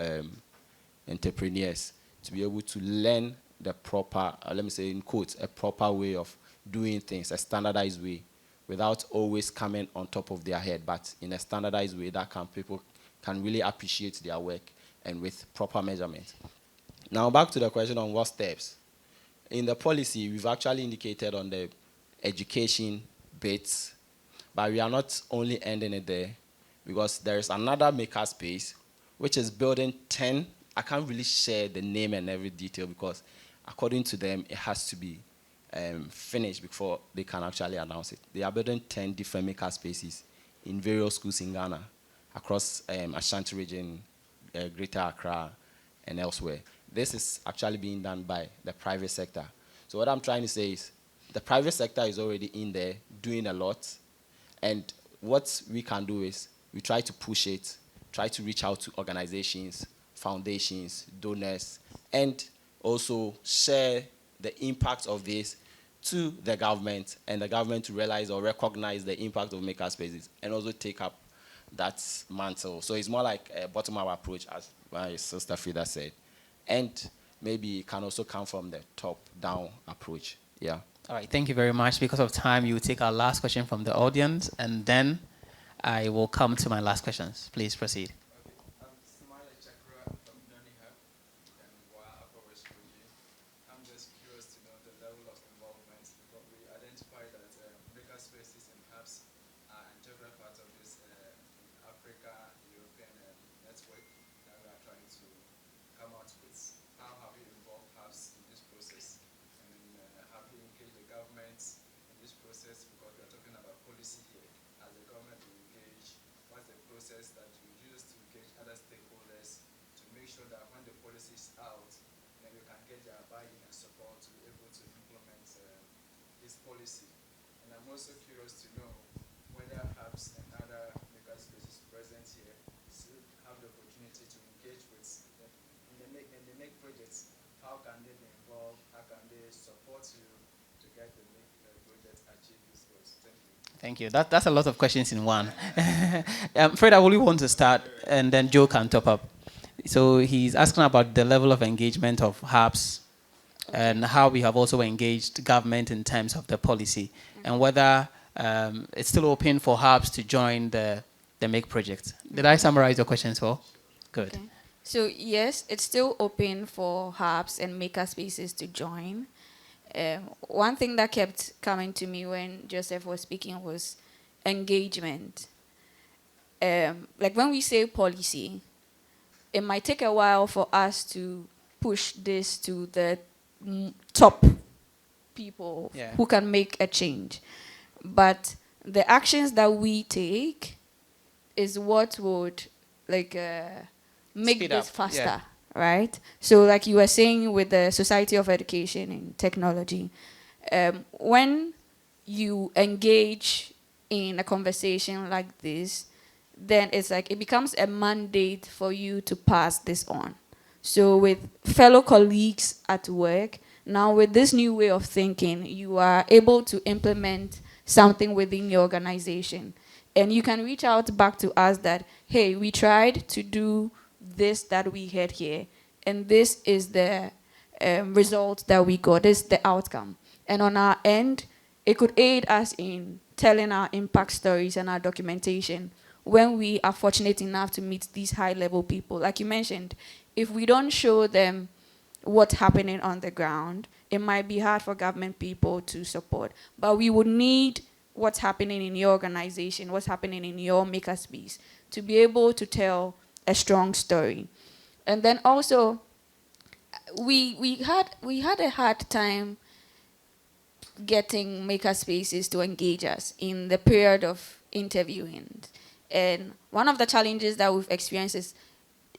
entrepreneurs to be able to learn the proper, let me say in quotes, a proper way of doing things, a standardized way, without always coming on top of their head, but in a standardized way that people can really appreciate their work and with proper measurement. Now back to the question on what steps. In the policy, we've actually indicated on the education bits, but we are not only ending it there, because there is another makerspace which is building 10. I can't really share the name and every detail because according to them, it has to be finished before they can actually announce it. They are building 10 different makerspaces in various schools in Ghana, across Ashanti region, Greater Accra, and elsewhere. This is actually being done by the private sector. So what I'm trying to say is the private sector is already in there doing a lot, and what we can do is we try to push it, try to reach out to organizations, foundations, donors, and also share the impact of this to the government, and the government to realize or recognize the impact of makerspaces and also take up that mantle. So it's more like a bottom-up approach, as my sister Frida said. And maybe it can also come from the top-down approach. Yeah. All right, thank you very much. Because of time, you will take our last question from the audience, and then I will come to my last questions. Please proceed. I'm just curious to know the level of involvement, because we identify that makerspaces and hubs are an integral part of this Africa European network that we are trying to come out with. How have you involved hubs in this process? And have you engaged the government in this process? Because we are talking about policy here. As the government will engage, what's the process that you use to engage other stakeholders to make sure that when the policy is out, then you can get their buy-in and support to be able to implement this policy? And I'm also curious to know whether hubs and other makerspaces present here still have the opportunity to engage with in the make projects. How can they be involved? How can they support you to get the make project achieve these goals? Thank you. Thank you. That's a lot of questions in one. Fred, I really want to start, and then Joe can top up. So he's asking about the level of engagement of hubs and how we have also engaged government in terms of the policy, and whether it's still open for hubs to join the Make project. Did I summarize your questions well? Good. Okay. So yes, it's still open for hubs and makerspaces to join. One thing that kept coming to me when Joseph was speaking was engagement. Like when we say policy, it might take a while for us to push this to the top people who can make a change. But the actions that we take is what would like make Speed this up, faster, right? So like you were saying with the Society of Education in Technology, when you engage in a conversation like this, then it's like it becomes a mandate for you to pass this on. So with fellow colleagues at work, now with this new way of thinking, you are able to implement something within your organization. And you can reach out back to us that, hey, we tried to do this that we had here, and this is the result that we got, this is the outcome. And on our end, it could aid us in telling our impact stories and our documentation when we are fortunate enough to meet these high-level people. Like you mentioned, if we don't show them what's happening on the ground, it might be hard for government people to support. But we would need what's happening in your organization, what's happening in your makerspace, to be able to tell a strong story. And then also, we had a hard time getting makerspaces to engage us in the period of interviewing. And one of the challenges that we've experienced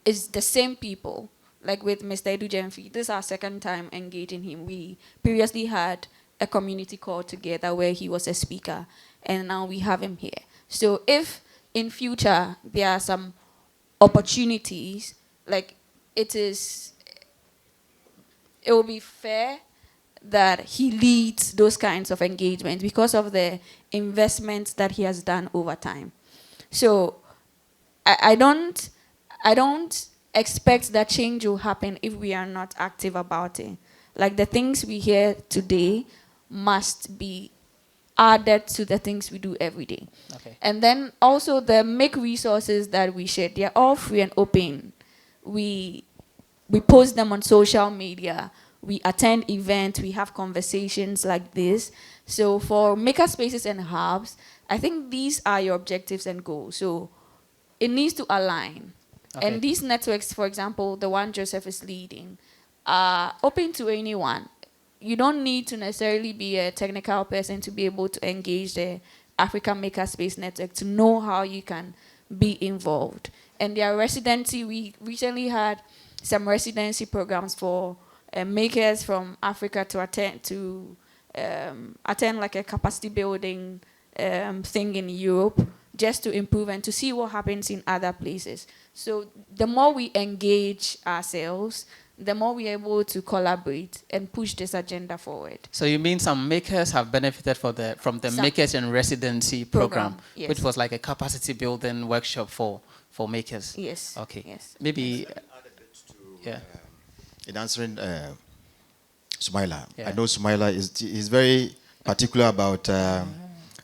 is the same people. Like with Mr. Edu Jemfi, this is our second time engaging him. We previously had a community call together where he was a speaker, and now we have him here. So if in future there are some opportunities, like it will be fair that he leads those kinds of engagements because of the investments that he has done over time. So I don't expect that change will happen if we are not active about it. Like the things we hear today must be added to the things we do every day. Okay. And then also the make resources that we share, they're all free and open. We post them on social media. We attend events, we have conversations like this. So for makerspaces and hubs, I think these are your objectives and goals. So it needs to align. Okay. And these networks, for example, the one Joseph is leading, are open to anyone. You don't need to necessarily be a technical person to be able to engage the African Makerspace Network to know how you can be involved. And their residency, we recently had some residency programs for makers from Africa to attend like a capacity building thing in Europe, just to improve and to see what happens in other places. So the more we engage ourselves, the more we're able to collaborate and push this agenda forward. So you mean some makers have benefited from the Makers in Residency program, yes. which was like a capacity building workshop for makers? Yes. Okay. Yes. Maybe. In answering Sumaila, Yeah. I know Sumaila is very particular about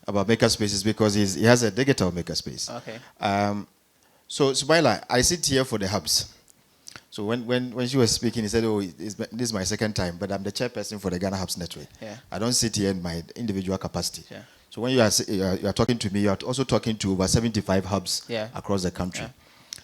makerspaces because he has a digital makerspace. Okay. So Sumaila, I sit here for the hubs. So when she was speaking, he said, "Oh, this is my second time, but I'm the chairperson for the Ghana Hubs Network. Yeah. I don't sit here in my individual capacity." Yeah. So when you are talking to me, you are also talking to over 75 hubs across the country. Yeah.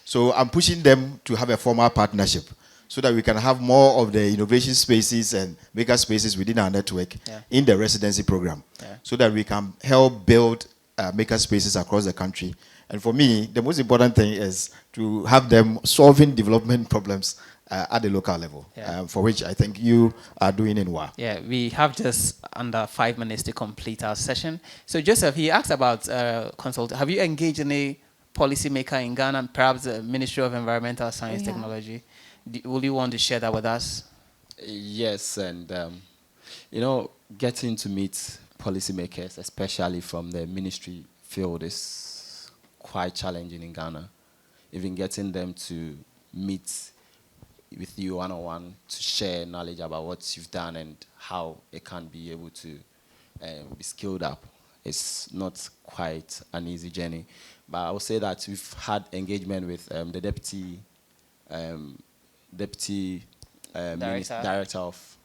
So I'm pushing them to have a formal partnership so that we can have more of the innovation spaces and maker spaces within our network in the residency program, so that we can help build maker spaces across the country. And for me, the most important thing is to have them solving development problems at the local level, for which I think you are doing in WA. Yeah, we have just under 5 minutes to complete our session. So Joseph, he asked about have you engaged any policymaker in Ghana, and perhaps the Ministry of Environmental Science Technology? Will you want to share that with us? Yes, and getting to meet policymakers, especially from the ministry field, is quite challenging in Ghana. Even getting them to meet with you one-on-one to share knowledge about what you've done and how it can be able to be scaled up. It's not quite an easy journey. But I would say that we've had engagement with the Deputy Director of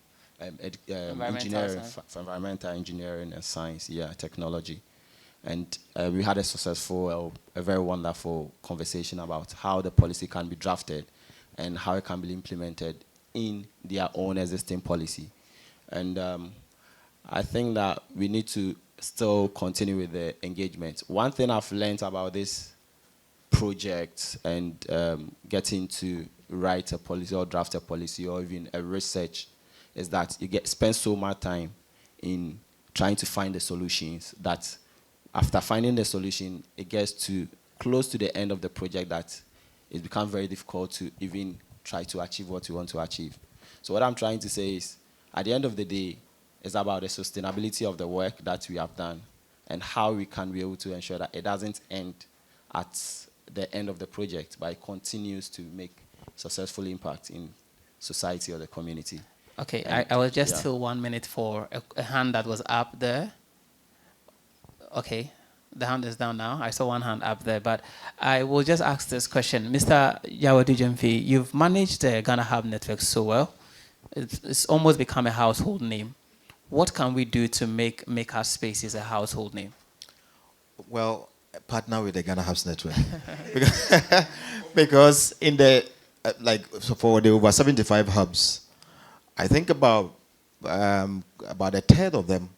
Environmental Engineering and Science, technology. And we had a successful, a very wonderful conversation about how the policy can be drafted and how it can be implemented in their own existing policy. And I think that we need to still continue with the engagement. One thing I've learned about this project and getting to write a policy or draft a policy or even a research is that you spend so much time in trying to find the solutions that after finding the solution, it gets to close to the end of the project that it becomes very difficult to even try to achieve what you want to achieve. So what I'm trying to say is, at the end of the day, it's about the sustainability of the work that we have done and how we can be able to ensure that it doesn't end at the end of the project, but it continues to make successful impact in society or the community. Okay, And, I was just yeah. still 1 minute for a hand that was up there. Okay, the hand is down now. I saw one hand up there, but I will just ask this question. Mr. Yawadu Jemfi, you've managed the Ghana Hub Network so well. It's almost become a household name. What can we do to make Makerspaces a household name? Well, partner with the Ghana Hubs Network. because in the, so for the over 75 hubs, I think about a third of them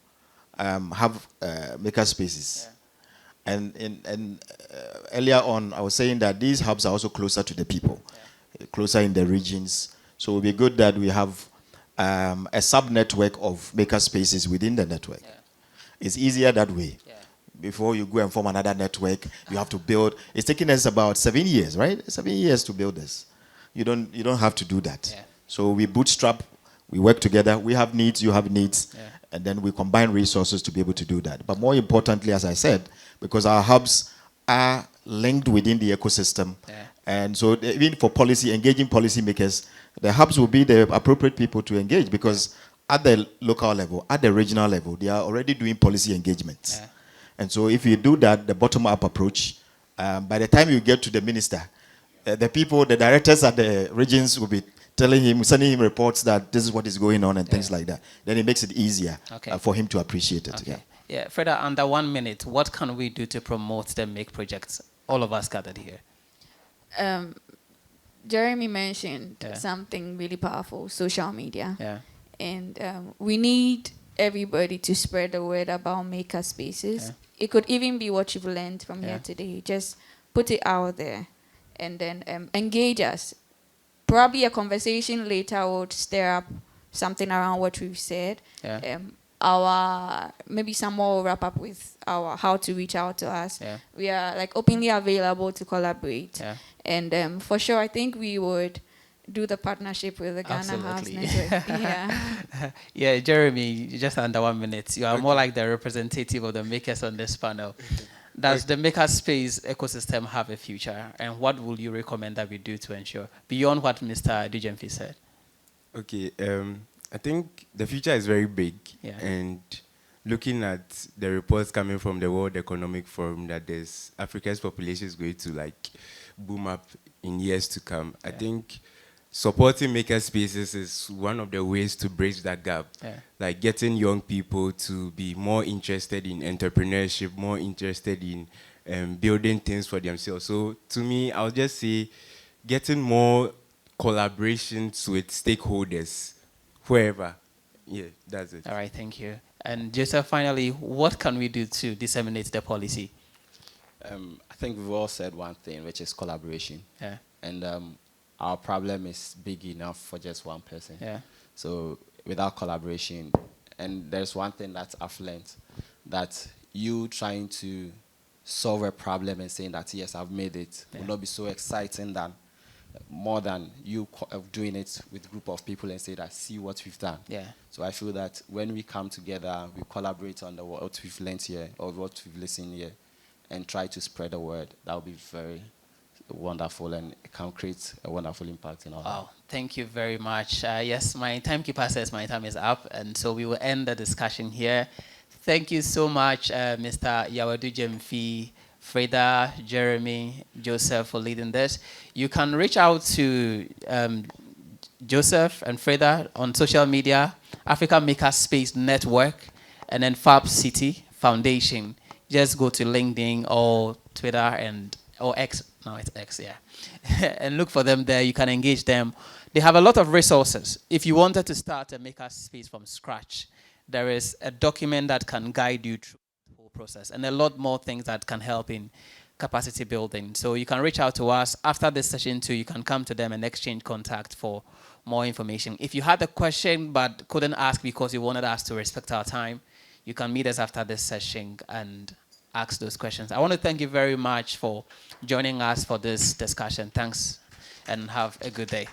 have Makerspaces. Yeah. And earlier on, I was saying that these hubs are also closer to the people, closer in the regions. So it would be good that we have a sub-network of Makerspaces within the network. Yeah. It's easier that way. Yeah. Before you go and form another network, you have to build. It's taking us about 7 years, right? 7 years to build this. You don't have to do that. Yeah. So we bootstrap, we work together. We have needs, you have needs, and then we combine resources to be able to do that. But more importantly, as I said, because our hubs are linked within the ecosystem, and so even for policy, engaging policymakers, the hubs will be the appropriate people to engage because at the local level, at the regional level, they are already doing policy engagements. Yeah. And so if you do that, the bottom-up approach, by the time you get to the minister, the people, the directors at the regions will be telling him, sending him reports that this is what is going on and things like that. Then it makes it easier for him to appreciate it. Okay. Yeah, Freda, under 1 minute, what can we do to promote the Make projects? All of us gathered here. Jeremy mentioned something really powerful, social media. Yeah. And we need everybody to spread the word about Makerspaces. Yeah. It could even be what you've learned from here today. Just put it out there and then engage us. Probably a conversation later would stir up something around what we've said. Yeah. Maybe some more will wrap up with our how to reach out to us. Yeah. We are like openly available to collaborate. Yeah. And for sure, I think we would do the partnership with the Ghana Hubs Network. Yeah, Jeremy, just under 1 minute. You are more like the representative of the makers on this panel. Does the Makerspace ecosystem have a future? And what will you recommend that we do to ensure, beyond what Mr. Dujemfi said? Okay, I think the future is very big. Yeah. And looking at the reports coming from the World Economic Forum that Africa's population is going to boom up in years to come. Yeah. I think supporting Makerspaces is one of the ways to bridge that gap. Yeah. Like getting young people to be more interested in entrepreneurship, more interested in building things for themselves. So to me, I'll just say getting more collaborations with stakeholders, wherever. Yeah, that's it. All right, thank you. And Joseph, finally, what can we do to disseminate the policy? I think we've all said one thing, which is collaboration. Yeah. And our problem is big enough for just one person. Yeah. So without collaboration, and there's one thing that I've learned, that you trying to solve a problem and saying that, yes, I've made it, will not be so exciting than more than you doing it with a group of people and say that, see what we've done. Yeah. So I feel that when we come together, we collaborate on what we've learned here or what we've listened here and try to spread the word, that would be very wonderful and it can create a wonderful impact in our life. Thank you very much. Yes, my timekeeper says my time is up, and so we will end the discussion here. Thank you so much, Mr. Yawadu Jemfi, Freda, Jeremy, Joseph for leading this. You can reach out to Joseph and Freda on social media, Africa Makerspace Network, and then Fab City Foundation. Just go to LinkedIn or Twitter and or X. No, it's X, yeah. And look for them there. You can engage them. They have a lot of resources. If you wanted to start a makerspace from scratch, there is a document that can guide you through the whole process, and a lot more things that can help in capacity building. So you can reach out to us after this session too. You can come to them and exchange contact for more information. If you had a question but couldn't ask because you wanted us to respect our time, you can meet us after this session and ask those questions. I want to thank you very much for joining us for this discussion. Thanks, and have a good day.